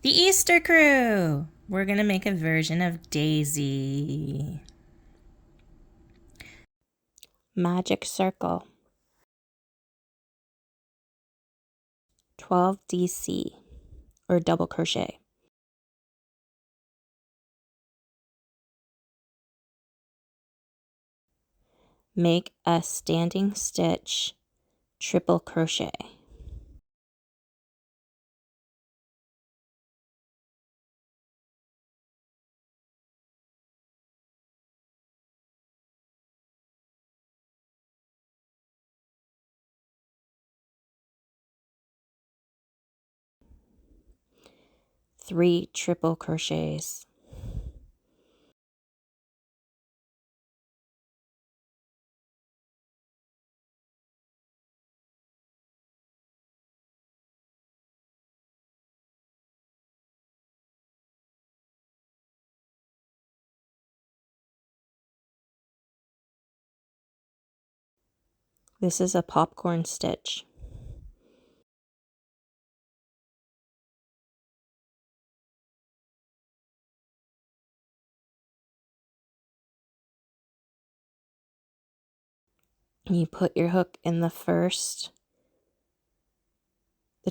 The Easter crew! We're gonna make a version of Daisy. Magic circle. 12 DC or double crochet. Make a standing stitch, triple crochet. Three triple crochets. This is a popcorn stitch. You put your hook in the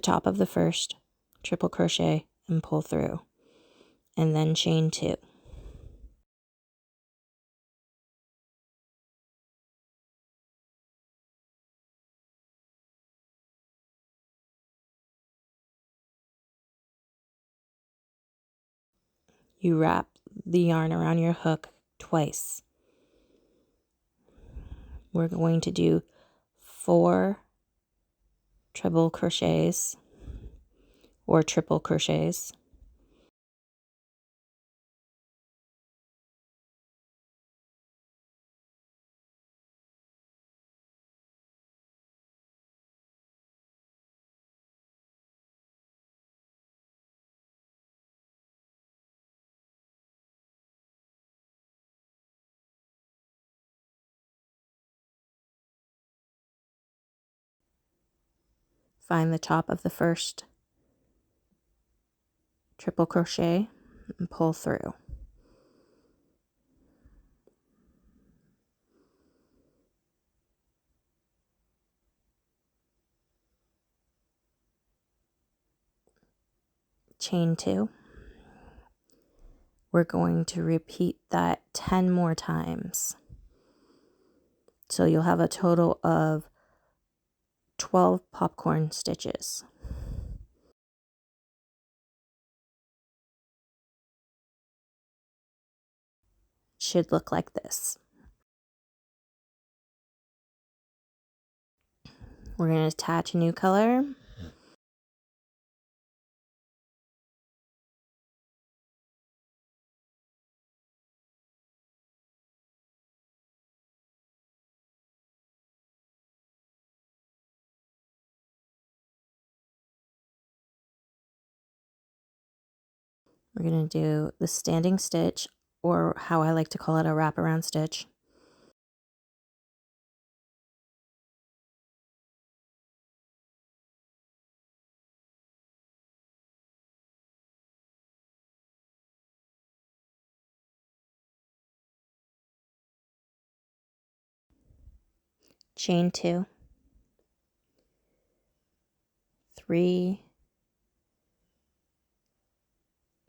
top of the first triple crochet and pull through, and then chain 2. You wrap the yarn around your hook twice. We're going to do 4 treble crochets or triple crochets. Find the top of the first triple crochet and pull through. Chain 2. We're going to repeat that 10 more times. So you'll have a total of 12 popcorn stitches. Should look like this. We're going to attach a new color. We're going to do the standing stitch, or how I like to call it, a wraparound stitch. Chain 2. 3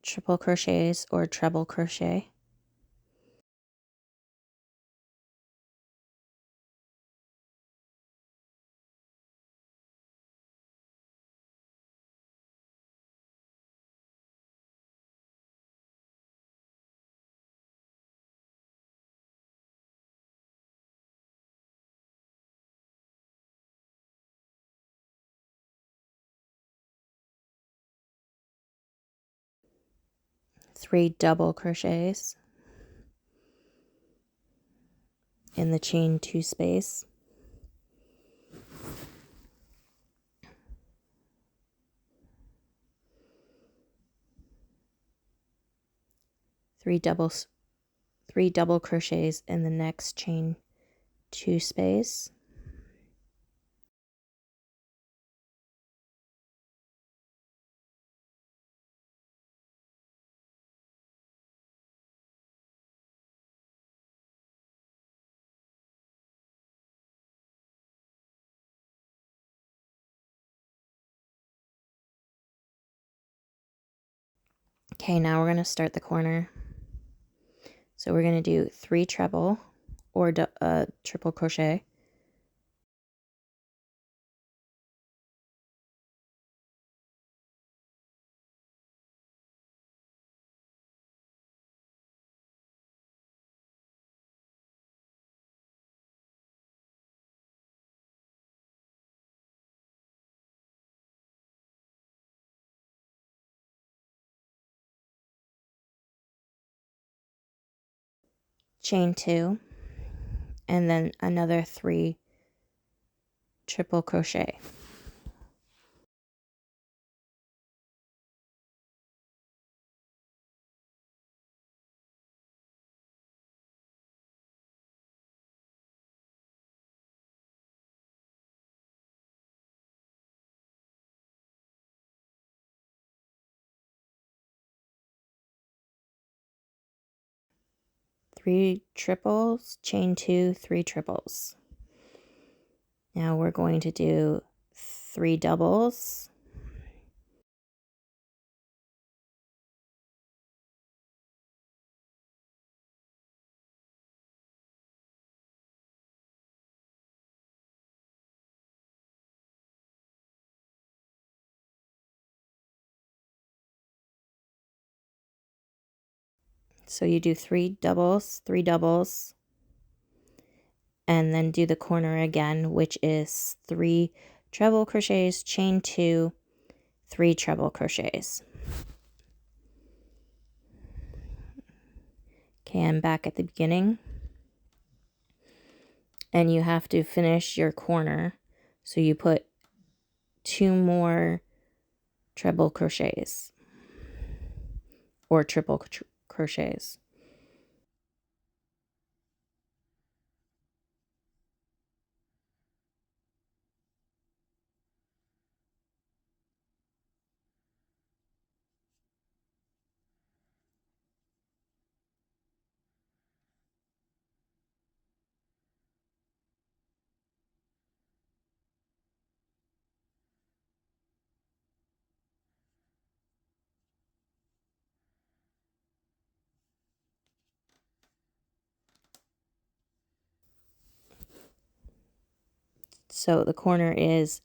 triple crochets or treble crochet. Three double crochets in the chain 2 space. Three double crochets in the next chain 2 space. Okay, now we're going to start the corner. So we're going to do 3 treble or triple crochet. Chain 2, and then another 3 triple crochet. Three triples, chain 2, 3 triples. Now we're going to do 3 doubles, so you do 3 doubles, 3 doubles, and then do the corner again, which is 3 treble crochets, chain 2, 3 treble crochets. Okay, I'm back at the beginning, and you have to finish your corner, so you put 2 more treble crochets or triple crochets. So the corner is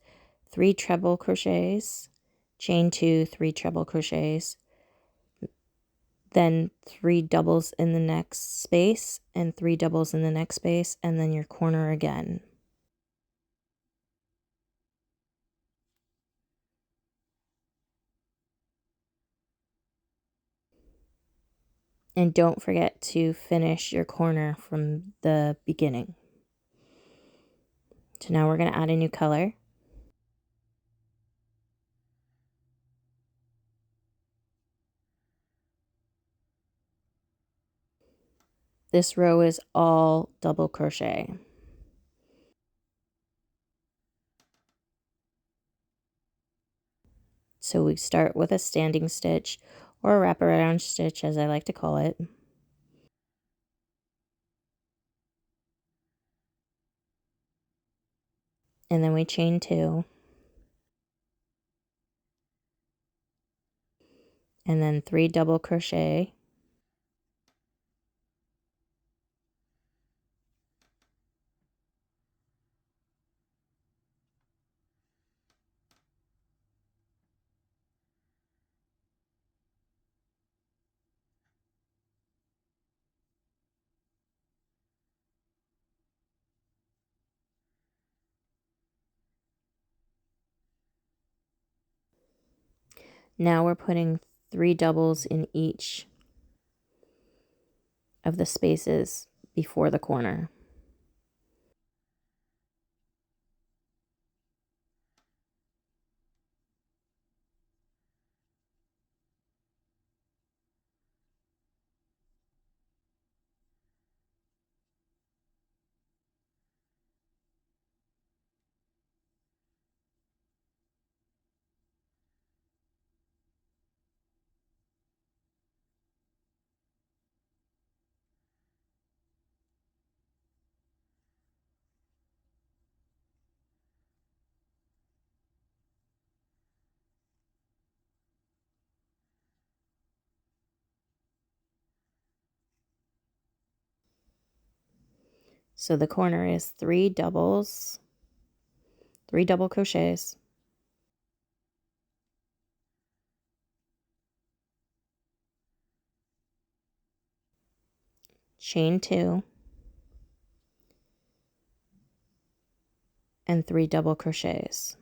3 treble crochets, chain 2, 3 treble crochets, then 3 doubles in the next space and 3 doubles in the next space, and then your corner again. And don't forget to finish your corner from the beginning. So now we're going to add a new color. This row is all double crochet. So we start with a standing stitch or a wraparound stitch, as I like to call it. And then we chain 2. And then 3 double crochet. Now we're putting 3 doubles in each of the spaces before the corner. So the corner is 3 doubles, 3 double crochets, chain 2, and 3 double crochets.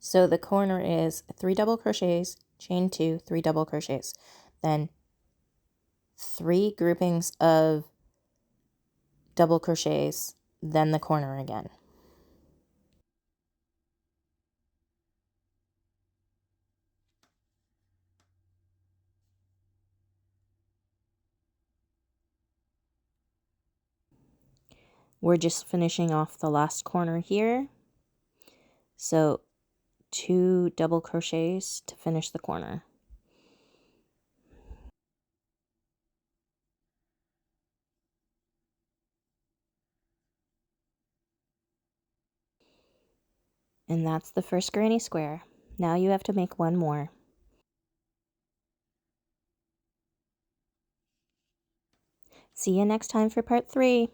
So the corner is 3 double crochets, chain 2, 3 double crochets, then 3 groupings of double crochets, then the corner again. We're just finishing off the last corner here. So 2 double crochets to finish the corner. And that's the first granny square. Now you have to make one more. See you next time for part 3.